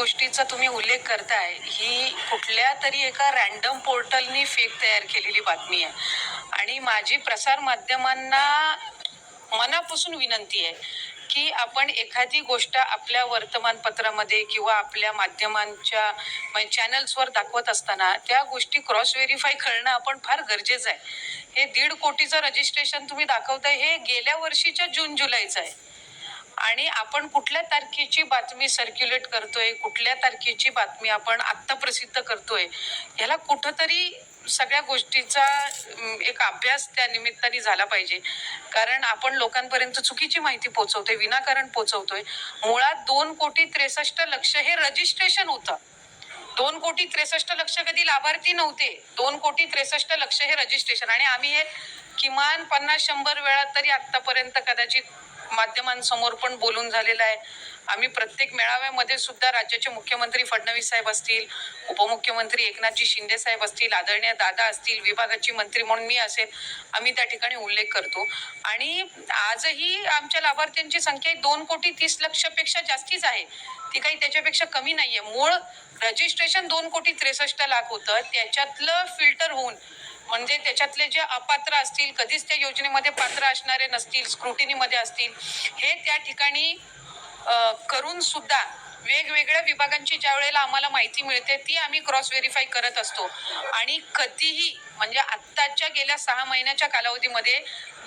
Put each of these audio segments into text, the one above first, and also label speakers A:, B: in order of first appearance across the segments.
A: गोष्टीचा तुम्ही उल्लेख करताय ही कुठल्या तरी एका रॅन्डम पोर्टलनी फेक तयार केलेली बातमी आहे आणि माझी प्रसार माध्यमांना मनापासून विनंती आहे की आपण एखादी गोष्ट आपल्या वर्तमानपत्रामध्ये किंवा आपल्या माध्यमांच्या चॅनल्सवर दाखवत असताना त्या गोष्टी क्रॉस व्हेरीफाय करणं आपण फार गरजेचं आहे. हे 1.5 कोटीचं रजिस्ट्रेशन तुम्ही दाखवताय हे गेल्या वर्षीच्या जून जुलैचं आहे आणि आपण कुठल्या तारखेची बातमी सर्क्युलेट करतोय, कुठल्या तारखेची बातमी आपण आत्ता प्रसिद्ध करतोय, ह्याला कुठंतरी सगळ्या गोष्टीचा एक अभ्यास त्या निमित्ताने झाला पाहिजे. कारण आपण लोकांपर्यंत चुकीची माहिती पोहोचवतोय, विनाकारण पोहोचवतोय. मुळात 2,63,00,000 हे रजिस्ट्रेशन होतं. 2,63,00,000 कधी लाभार्थी नव्हते. 2,63,00,000 हे रजिस्ट्रेशन आणि आम्ही हे किमान 50-100 वेळा तरी आतापर्यंत कदाचित माध्यमांसमोर पण बोलून झालेलं आहे. आम्ही प्रत्येक मेळाव्यामध्ये सुद्धा राज्याचे मुख्यमंत्री फडणवीस साहेब असतील, उपमुख्यमंत्री एकनाथजी शिंदे साहेब असतील, आदरणीय दादा असतील, विभागाची मंत्री म्हणून मी असेल, आम्ही त्या ठिकाणी उल्लेख करतो. आणि आजही आमच्या लाभार्थ्यांची संख्या 2,30,00,000 पेक्षा जास्तीच आहे. ती काही त्याच्यापेक्षा कमी नाहीये. मूळ रजिस्ट्रेशन 2,63,00,000 होतं. त्याच्यातलं फिल्टर होऊन म्हणजे त्याच्यातले जे अपात्र असतील, कधीच त्या योजनेमध्ये पात्र असणारे नसतील, स्क्रुटिनीमध्ये असतील, हे त्या ठिकाणी करून सुद्धा वेगवेगळ्या विभागांची ज्या वेळेला आम्हाला माहिती मिळते ती आम्ही क्रॉस व्हेरीफाय करत असतो. आणि कधीही म्हणजे आत्ताच्या गेल्या 6 महिन्याच्या कालावधीमध्ये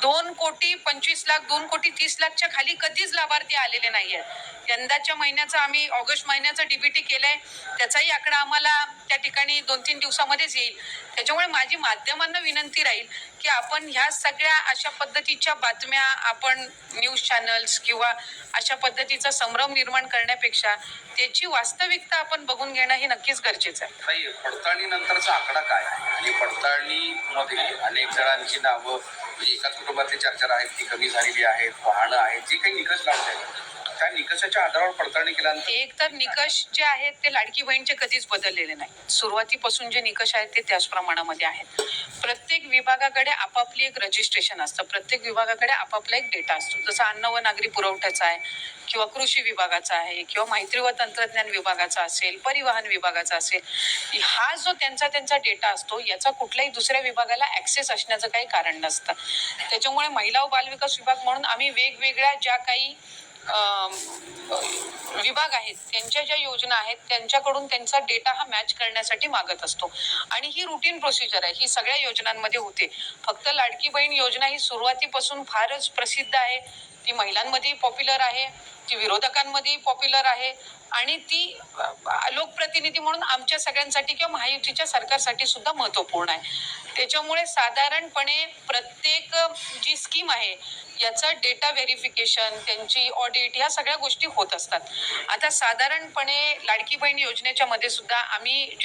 A: 2,25,00,000 2,30,00,000 खाली कधीच लाभार्थी आलेले नाहीये. यंदाच्या महिन्याचा आम्ही ऑगस्ट महिन्याचा डीबीटी केलाय, त्याचाही आकडा आम्हाला त्या ठिकाणी 2-3 दिवसामध्येच येईल. त्याच्यामुळे माझी माध्यमांना विनंती राहील की आपण ह्या सगळ्या अशा पद्धतीच्या बातम्या आपण न्यूज चॅनल्स किंवा अशा पद्धतीचा संभ्रम निर्माण करण्यापेक्षा त्याची वास्तविकता आपण बघून घेणं हे नक्कीच गरजेचं आहे.
B: पडताळणी नंतरचा आकडा काय आहे आणि पडताळणीमध्ये अनेक जणांची नावं म्हणजे एकाच कुटुंबातली 4-4 आहेत, ती कमी झालेली आहेत, वाहनं आहेत, जे काही निकष लावले आहेत त्या निकषाच्या आधारावर पडताळणी केल्यानंतर
A: एक तर निकष जे आहेत ते लाडकी बहीणचे कधीच बदललेले नाही. सुरुवातीपासून जे निकष आहेत ते त्याच प्रमाणामध्ये आहेत. प्रत्येक विभागाकडे आपापली एक रजिस्ट्रेशन असतं, प्रत्येक विभागाकडे आपापला एक डेटा असतो. जसं अन्न व नागरी पुरवठ्याचा आहे किंवा कृषी विभागाचा आहे किंवा माहिती व तंत्रज्ञान विभागाचा असेल, परिवहन विभागाचा असेल, हा जो त्यांचा डेटा असतो याचा कुठल्याही दुसऱ्या विभागाला ऍक्सेस असण्याचं काही कारण नसतं. त्याच्यामुळे महिला व बालविकास विभाग म्हणून आम्ही वेगवेगळ्या ज्या काही विभाग आहेत त्यांच्या ज्या योजना आहेत त्यांच्याकडून त्यांचा डेटा हा मॅच करण्यासाठी मागत असतो. आणि ही रुटीन प्रोसिजर आहे, ही सगळ्या योजनांमध्ये होते. फक्त लाडकी बहीण योजना ही सुरुवातीपासून फारच प्रसिद्ध आहे, ती महिलांमध्येही पॉप्युलर आहे, ती विरोधकांमध्येही पॉप्युलर आहे आणि ती लोकप्रतिनिधी म्हणून आमच्या सगळ्यांसाठी किंवा महायुतीच्या सरकारसाठी सुद्धा महत्वपूर्ण आहे. त्याच्यामुळे साधारणपणे प्रत्येक जी स्कीम आहे याचं डेटा व्हेरिफिकेशन, त्यांची ऑडिट, ह्या सगळ्या गोष्टी होत असतात. आता साधारणपणे लाडकी बहीण योजनेच्या मध्ये सुद्धा आम्ही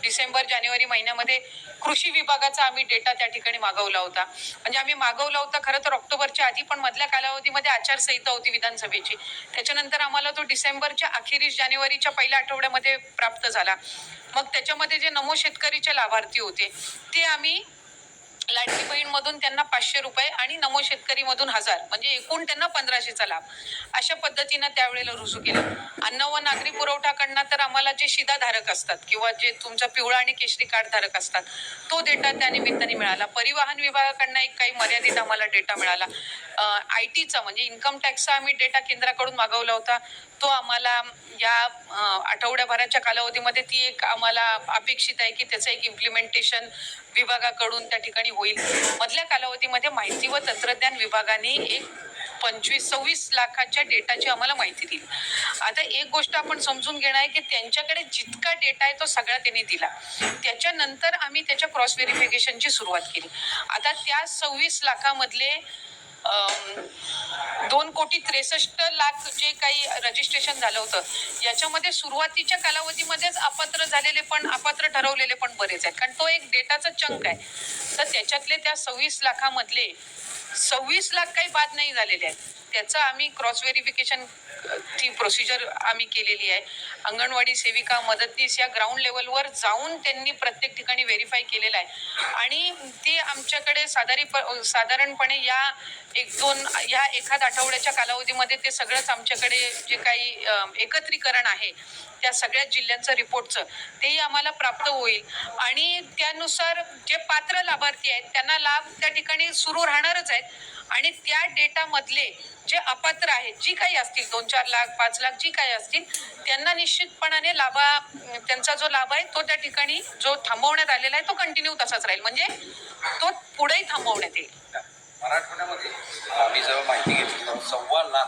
A: डिसेंबर-जानेवारी महिन्यामध्ये कृषी विभागाचा आम्ही डेटा त्या ठिकाणी मागवला होता. म्हणजे आम्ही मागवला होता खरं तर ऑक्टोबरच्या आधी, पण मधल्या कालावधीमध्ये आचारसंहिता होती विधानसभेची. त्याच्यानंतर आम्हाला तो डिसेंबरच्या अखेरीस जानेवारीच्या पहिल्या आठवड्यामध्ये प्राप्त झाला. मग त्याच्यामध्ये जे नमो शेतकरीचे लाभार्थी होते ते आम्ही लाडकी बहीण मधून त्यांना 500 रुपये आणि नमो शेतकरी मधून 1000 म्हणजे एकूण त्यांना 1500चा लाभ अशा पद्धतीनं त्यावेळेला रुजू केलं. अन्न व नागरी पुरवठाकडनं तर आम्हाला जे शिधाधारक असतात किंवा जे तुमचा पिवळा आणि केशरी कार्ड धारक असतात तो डेटा त्या निमित्ताने मिळाला. परिवहन विभागाकडनं एक काही मर्यादित आम्हाला डेटा मिळाला. IT चा म्हणजे इन्कम टॅक्सचा आम्ही डेटा केंद्राकडून मागवला होता, तो आम्हाला या आठवड्याभराच्या कालावधीमध्ये ती एक आम्हाला अपेक्षित आहे की त्याचं एक इम्प्लिमेंटेशन विभागाकडून त्या ठिकाणी होईल. मधल्या कालावधीमध्ये माहिती व तंत्रज्ञान विभागाने एक 25-26 लाखाच्या डेटाची आम्हाला माहिती दिली. आता एक गोष्ट आपण समजून घेणं आहे की त्यांच्याकडे जितका डेटा आहे तो सगळा त्यांनी दिला. त्याच्यानंतर आम्ही त्याच्या क्रॉस व्हेरिफिकेशनची सुरुवात केली. आता त्या 26 लाखामधले 2,63,00,000 जे काही रजिस्ट्रेशन झालं होतं याच्यामध्ये सुरुवातीच्या कालावधीमध्येच अपात्र झालेले पण अपात्र ठरवलेले पण बरेच आहेत, कारण तो एक डेटाचा चंक आहे. तर त्याच्यातले त्या 26 लाखामधले 26 लाख काही बाद नाही झालेले आहेत. त्याचं आम्ही क्रॉस व्हेरिफिकेशन ची प्रोसिजर आम्ही केलेली आहे. अंगणवाडी सेविका, मदतनीस या ग्राउंड लेवलवर जाऊन त्यांनी प्रत्येक ठिकाणी व्हेरीफाय केलेलं आहे आणि ते आमच्याकडे साधारणपणे या एखाद आठवड्याच्या कालावधीमध्ये ते सगळंच आमच्याकडे जे काही एकत्रीकरण आहे त्या सगळ्या जिल्ह्यांचं रिपोर्टचं तेही आम्हाला प्राप्त होईल आणि त्यानुसार जे पात्र लाभार्थी आहेत त्यांना लाभ त्या ठिकाणी सुरू राहणारच आहेत आणि त्या डेटामधले जे अपात्र आहेत जी काही असतील 2-4 लाख 5 लाख जी काही असतील त्यांना निश्चितपणाने त्यांचा जो लाभ आहे तो त्या ठिकाणी जो थांबवण्यात आलेला आहे तो कंटिन्यू तसाच राहील म्हणजे तो पुढेही थांबवण्यात येईल.
B: मराठवाड्यामध्ये मी जेव्हा माहिती घेतली 1.25 लाख